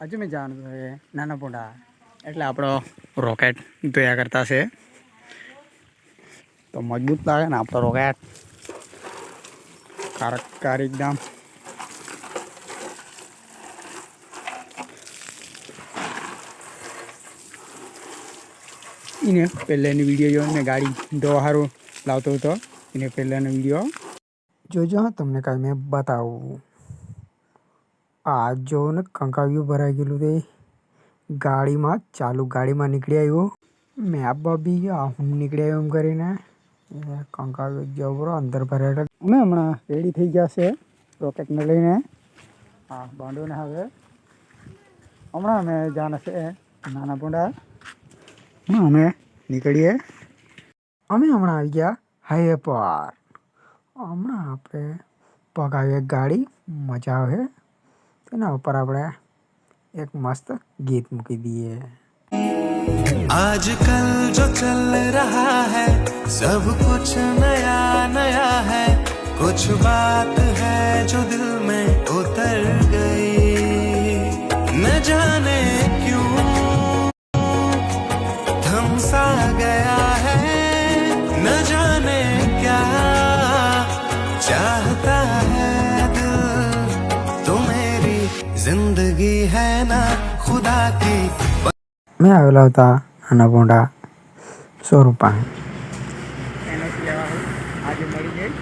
આજે મેં જાણતું છે નાના પોંડા એટલે આપણો રોકેટ તૈયાર કરતા છે તો મજબૂત લાગે ને આપણો રોકેટ કારકકાર એકદમ એને પહેલાંની વિડીયો જોઈને મેં ગાડી ધોવા સારું લાવતો હતો એને પહેલાંનો વિડીયો જોજો તમને કાંઈ મેં બતાવું આ જો ને કંકાવ્યું ભરાઈ ગયેલું તે ગાડીમાં ચાલુ ગાડીમાં નીકળી આવ્યું મેં બી હું નીકળી આવ્યો એમ કરીને કંકાવ્યું જબરો અંદર ભરાયેલા અમે હમણાં રેડી થઈ ગયા છે રોકેટને લઈને હા બાંધોને હવે હમણાં અમે જાણે છે નાના પોંડા અમે નીકળીએ અમે હમણાં આવી ગયા હાઈવે પર હમણાં આપણે પગાવીએ ગાડી મજા આવે તેના ઉપર આપણે एक मस्त गीत मूकी दिए आजकल जो चल रहा है सब कुछ नया नया है कुछ बात है जो दिल में उतर गई न जाने क्यों थम सा गया है न जाने क्या चाहता है दिल तो मेरी जिंदगी है ना खुदा की મેં આવેલા હતા નાના પોંડા 100 રૂપિયા આજે મળી ગઈ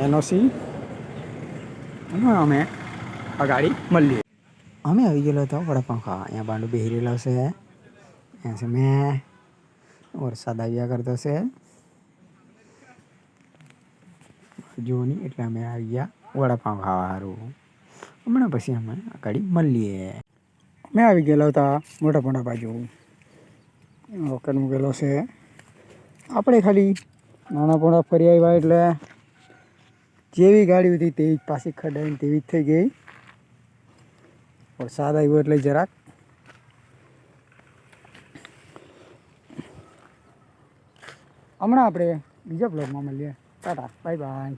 એનઓસી અમે આ ગાડી મળીએ અમે આવી ગયેલો હતો વડાપાઉં ખાવા અહીંયા બાંડુ બેસી રહેલો છે અહીંયા છે મેં વરસાદ આવ્યા કરતો છે જોની એટલે અમે આવી ગયા વડાપાઉં ખાવા સારું હમણાં પછી અમે આ ગાડી મળીએ મેં આવી ગયેલો હતા મોટા પોંડા બાજુ રોકેટ મૂકેલો છે આપણે ખાલી નાના પોંડા ફરી આવ્યા એટલે જેવી ગાડી હતી તેવી જ પાછી ખડાઈને તેવી જ થઈ ગઈ વરસાદ આવ્યો એટલે જરાક હમણાં આપણે બીજા બ્લોગમાં મળીએ ટાટા બાય બાય